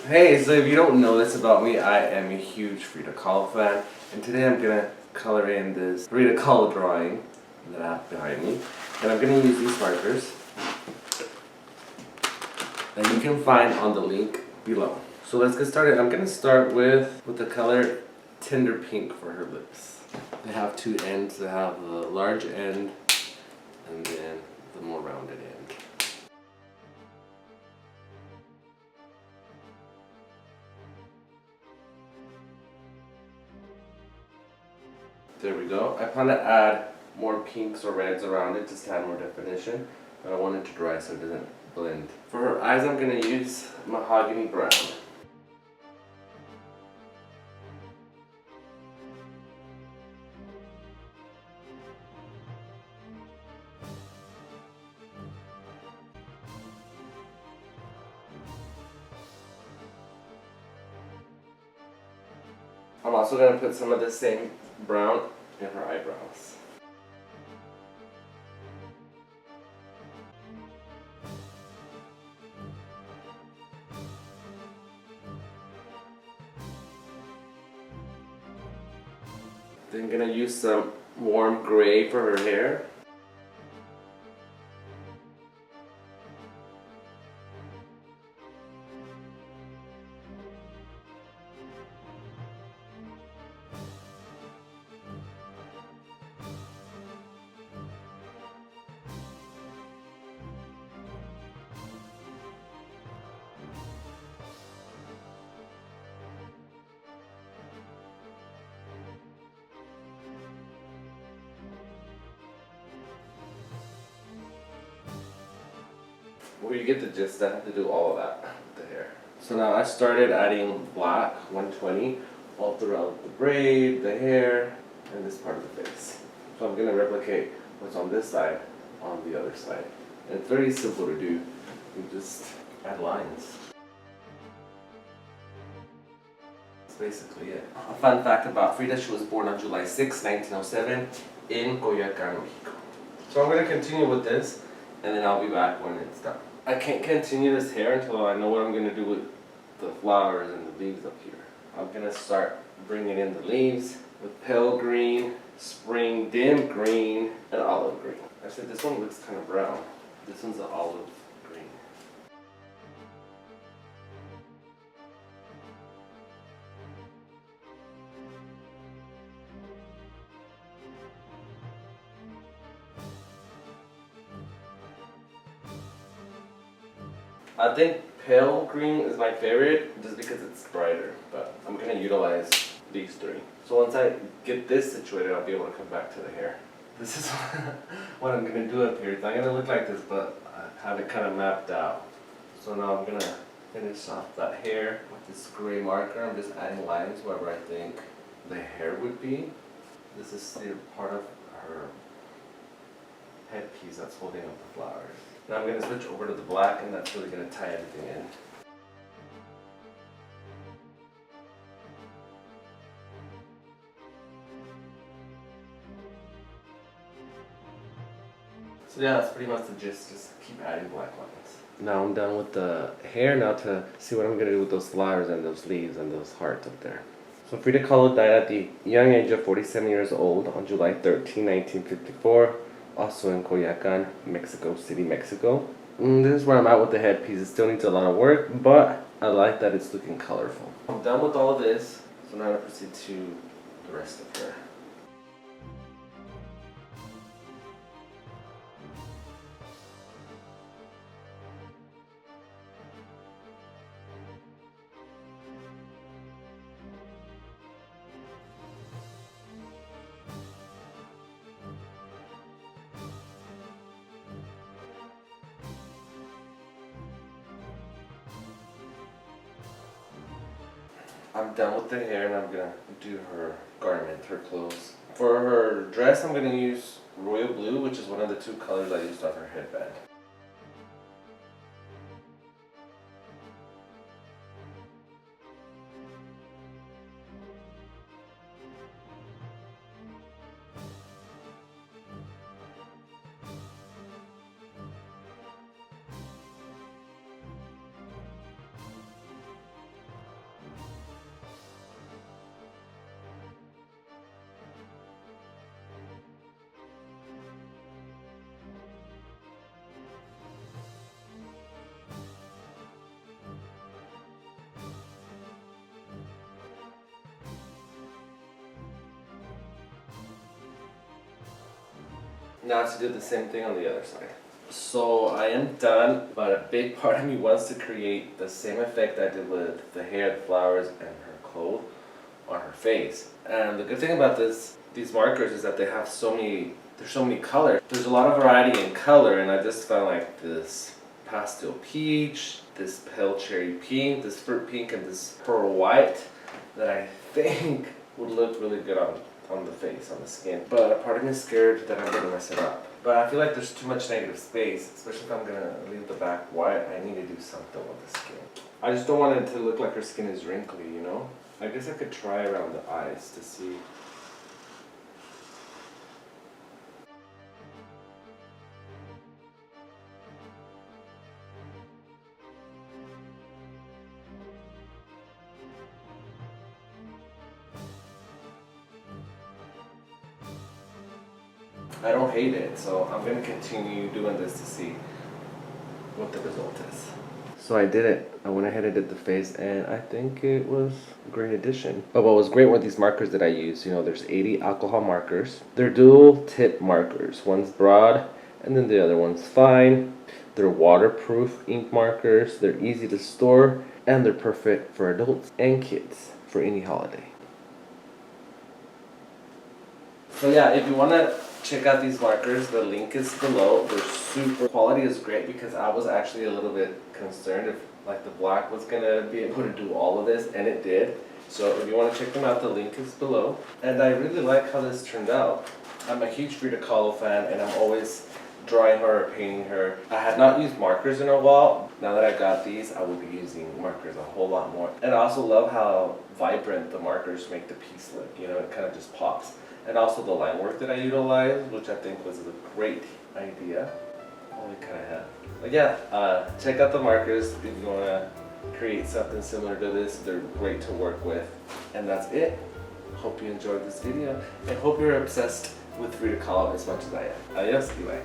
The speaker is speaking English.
Hey, so if you don't know this about me, I am a huge Frida Kahlo fan, and today I'm gonna color in this Frida Kahlo drawing that I have behind me, and I'm gonna use these markers that you can find on the link below. So let's get started. I'm gonna start with the color Tender Pink for her lips. They have two ends. They have the large end and then the more rounded end. There we go. I plan to add more pinks or reds around it just to add more definition, but I want it to dry so it doesn't blend. For her eyes, I'm going to use mahogany brown. I'm also going to put some of the same brown in her eyebrows. Then I'm going to use some warm gray for her hair. Well, you get the gist. I have to do all of that with the hair. So now I started adding black 120 all throughout the braid, the hair, and this part of the face. So I'm going to replicate what's on this side on the other side. And it's very simple to do. You just add lines. That's basically it. A fun fact about Frida, she was born on July 6, 1907 in Coyoacán, Mexico. So I'm going to continue with this, and then I'll be back when it's done. I can't continue this hair until I know what I'm going to do with the flowers and the leaves up here. I'm going to start bringing in the leaves with pale green, spring dim green, and olive green. Actually, this one looks kind of brown. This one's an olive green. I think pale green is my favorite just because it's brighter, but I'm going to utilize these three. So once I get this situated, I'll be able to come back to the hair. This is what I'm going to do up here. It's not going to look like this, but I have it kind of mapped out. So now I'm going to finish off that hair with this gray marker. I'm just adding lines wherever I think the hair would be. This is still part of her headpiece that's holding up the flowers. Now I'm going to switch over to the black, and that's really going to tie everything in. So yeah, that's pretty much the gist. Just keep adding black lines. Now I'm done with the hair. Now to see what I'm going to do with those flowers and those leaves and those hearts up there. So Frida Kahlo died at the young age of 47 years old on July 13, 1954. Also in Coyoacán, Mexico City, Mexico. This is where I'm at with the headpiece. It still needs a lot of work, but I like that it's looking colorful. I'm done with all of this, so now I proceed to the rest of her. I'm done with the hair, and I'm gonna do her garment, her clothes. For her dress, I'm gonna use royal blue, which is one of the two colors I used on her headband. Now to do the same thing on the other side. So I am done, but a big part of me wants to create the same effect I did with the hair, the flowers, and her clothes on her face. And the good thing about these markers is that they have there's so many colors. There's a lot of variety in color, and I just found like this pastel peach, this pale cherry pink, this fruit pink, and this pearl white that I think would look really good on the face, on the skin. But a part of me is scared that I'm gonna mess it up. But I feel like there's too much negative space, especially if I'm gonna leave the back white. I need to do something with the skin. I just don't want it to look like her skin is wrinkly, you know? I guess I could try around the eyes to see. I don't hate it, so I'm gonna continue doing this to see what the result is. So I did it. I went ahead and did the face, and I think it was a great addition. But what was great were these markers that I used. You know, there's 80 alcohol markers. They're dual tip markers. One's broad, and then the other one's fine. They're waterproof ink markers. They're easy to store, and they're perfect for adults and kids for any holiday. So yeah, if you want to check out these markers, the link is below. They're super, quality is great because I was actually a little bit concerned if like the black was gonna be able to do all of this, and it did. So if you want to check them out, the link is below. And I really like how this turned out. I'm a huge Frida Kahlo fan, and I'm always drawing her or painting her. I had not used markers in a while. Now that I got these, I will be using markers a whole lot more. And I also love how vibrant the markers make the piece look. You know, it kind of just pops. And also the line work that I utilized, which I think was a great idea. Holy kind of head. But yeah, check out the markers if you want to create something similar to this. They're great to work with. And that's it. Hope you enjoyed this video, and hope you're obsessed with Frida Kahlo as much as I am. Adios, Eli.